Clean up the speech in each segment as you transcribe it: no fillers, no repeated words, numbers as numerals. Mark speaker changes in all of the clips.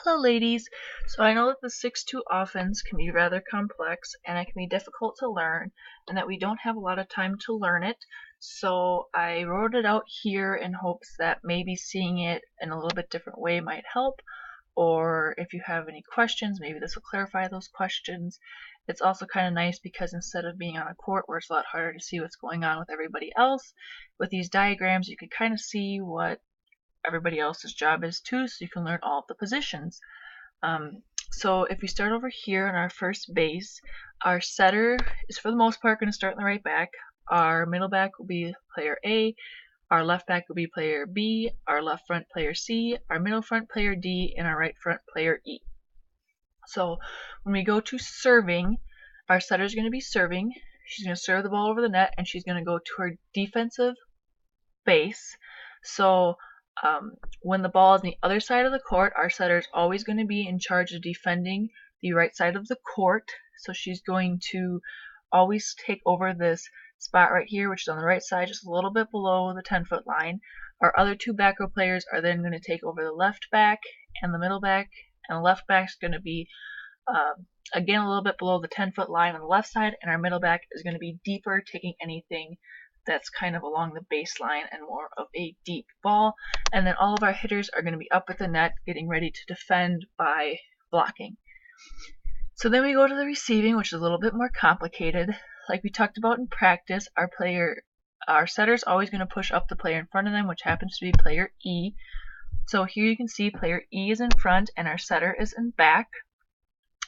Speaker 1: Hello ladies! So I know that the 6-2 offense can be rather complex and it can be difficult to learn and that we don't have a lot of time to learn it. So I wrote it out here in hopes that maybe seeing it in a little bit different way might help, or if you have any questions, maybe this will clarify those questions. It's also kind of nice because instead of being on a court where it's a lot harder to see what's going on with everybody else, with these diagrams you can kind of see what everybody else's job is too, so you can learn all of the positions. So if we start over here on our first base, our setter is for the most part going to start in the right back. Our middle back will be player A, our left back will be player B, our left front player C, our middle front player D, and our right front player E. So when we go to serving, our setter is going to be serving. She's going to serve the ball over the net and she's going to go to her defensive base. So when the ball is on the other side of the court, our setter is always going to be in charge of defending the right side of the court. So she's going to always take over this spot right here, which is on the right side, just a little bit below the 10-foot line. Our other two back row players are then going to take over the left back and the middle back, and the left back is going to be again a little bit below the 10-foot line on the left side, and our middle back is going to be deeper, taking anything that's kind of along the baseline and more of a deep ball. And then all of our hitters are going to be up at the net getting ready to defend by blocking. So then we go to the receiving, which is a little bit more complicated. Like we talked about in practice, our setter is always going to push up the player in front of them, which happens to be player E. So here you can see player E is in front and our setter is in back,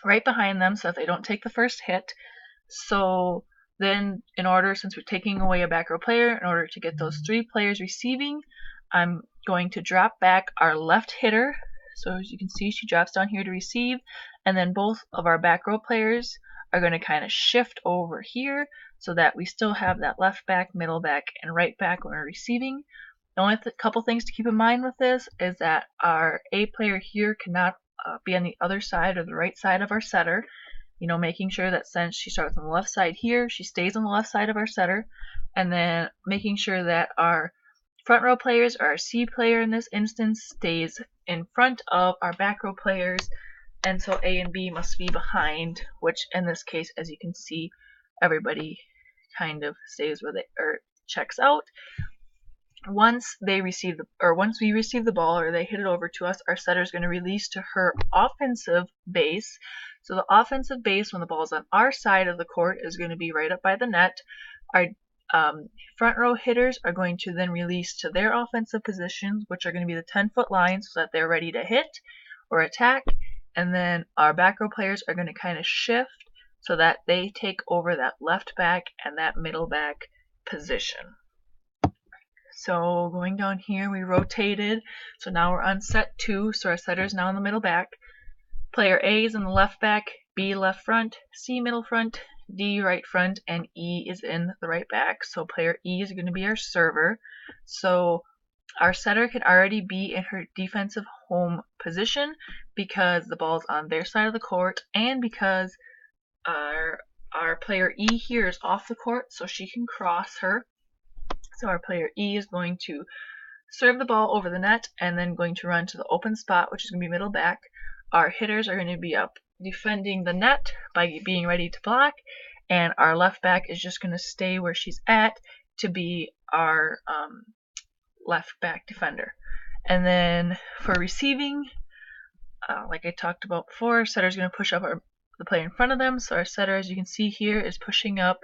Speaker 1: right behind them, so that they don't take the first hit. So then since we're taking away a back row player, in order to get those three players receiving, I'm going to drop back our left hitter. So as you can see, she drops down here to receive, and then both of our back row players are going to kind of shift over here so that we still have that left back, middle back, and right back when we're receiving. The only couple things to keep in mind with this is that our A player here cannot be on the other side or the right side of our setter. Making sure that since she starts on the left side here, she stays on the left side of our setter, and then making sure that our front row players, or our C player in this instance, stays in front of our back row players, and so A and B must be behind, which in this case, as you can see, everybody kind of stays where checks out. Once we receive the ball or they hit it over to us, our setter is going to release to her offensive base. So the offensive base, when the ball is on our side of the court, is going to be right up by the net. Our front row hitters are going to then release to their offensive positions, which are going to be the 10-foot line, so that they're ready to hit or attack. And then our back row players are going to kind of shift so that they take over that left back and that middle back position. So going down here, we rotated. So now we're on set 2. So our setter is now in the middle back. Player A is in the left back, B left front, C middle front, D right front, and E is in the right back. So player E is going to be our server. So our setter can already be in her defensive home position because the ball's on their side of the court, and because our player E here is off the court, so she can cross her. So our player E is going to serve the ball over the net and then going to run to the open spot, which is going to be middle back. Our hitters are going to be up defending the net by being ready to block, and our left back is just going to stay where she's at to be our left back defender. And then for receiving, like I talked about before, setter is going to push up the player in front of them. So our setter, as you can see here, is pushing up.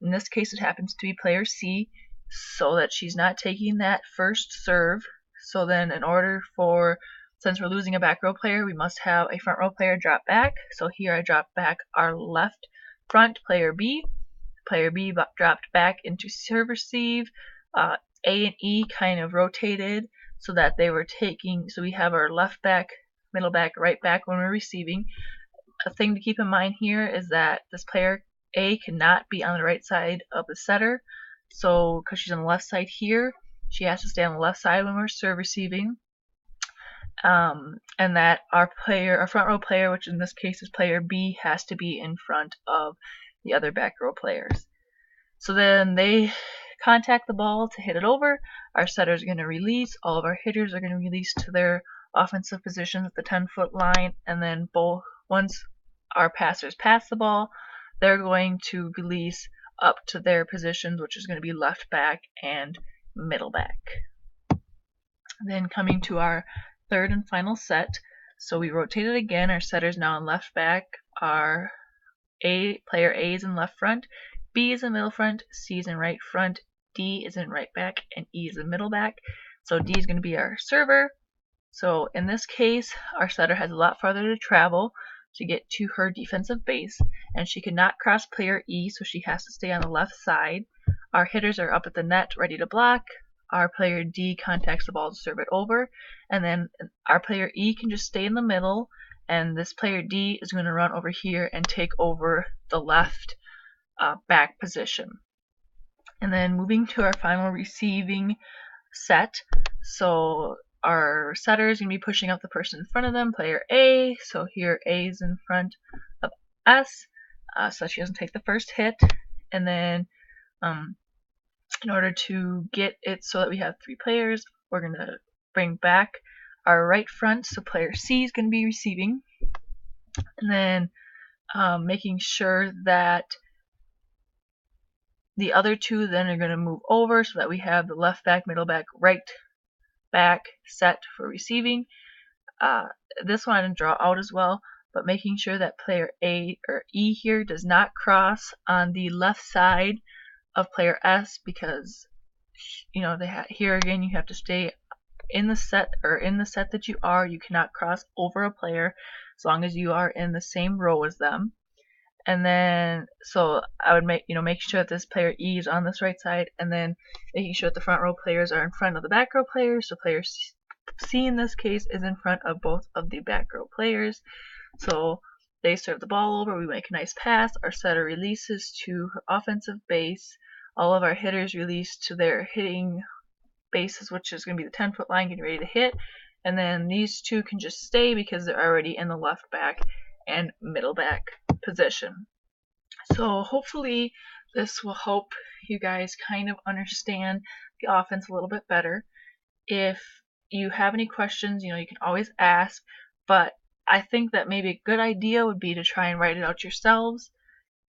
Speaker 1: In this case, it happens to be player C, so that she's not taking that first serve. So then since we're losing a back row player, we must have a front row player drop back. So here I dropped back our left front player B. Player B dropped back into serve receive. A and E kind of rotated so that they were taking, so we have our left back, middle back, right back when we're receiving. A thing to keep in mind here is that this player A cannot be on the right side of the setter. So because she's on the left side here, she has to stay on the left side when we're serve receiving. And that our front row player, which in this case is player B, has to be in front of the other back row players. So then they contact the ball to hit it over. Our setter is going to release. All of our hitters are going to release to their offensive positions at the 10-foot line, and then once our passers pass the ball, they're going to release up to their positions, which is going to be left back and middle back. Then coming to our third and final set, so we rotated again. Our setter's now in left back. Our player A is in left front, B is in middle front, C is in right front, D is in right back, and E is in middle back. So D is going to be our server. So in this case, our setter has a lot farther to travel to get to her defensive base, and she cannot cross player E, so she has to stay on the left side. Our hitters are up at the net ready to block. Our player D contacts the ball to serve it over, and then our player E can just stay in the middle, and this player D is going to run over here and take over the left back position. And then moving to our final receiving set, so our setter is going to be pushing up the person in front of them, player A. So here A is in front of S, so she doesn't take the first hit. And then in order to get it so that we have 3 players, we're going to bring back our right front, so player C is going to be receiving. And then making sure that the other 2 then are going to move over so that we have the left back, middle back, right back set for receiving. This one I didn't draw out as well, but making sure that player A or E here does not cross on the left side of player S, because here again you have to stay in the set that you are. You cannot cross over a player as long as you are in the same row as them. And then so I would make sure that this player E is on this right side, and then making sure that the front row players are in front of the back row players. So player C in this case is in front of both of the back row players. So they serve the ball over, we make a nice pass, our setter releases to her offensive base, all of our hitters release to their hitting bases, which is going to be the 10-foot line, getting ready to hit, and then these 2 can just stay because they're already in the left back and middle back position. So hopefully this will help you guys kind of understand the offense a little bit better. If you have any questions, you can always ask, but I think that maybe a good idea would be to try and write it out yourselves.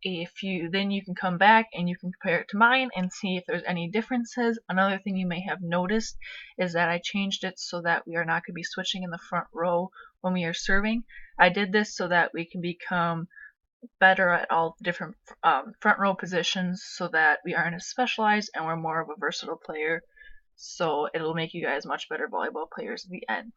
Speaker 1: Then you can come back and you can compare it to mine and see if there's any differences. Another thing you may have noticed is that I changed it so that we are not going to be switching in the front row when we are serving. I did this so that we can become better at all different front row positions, so that we aren't as specialized and we're more of a versatile player. So it'll make you guys much better volleyball players at the end.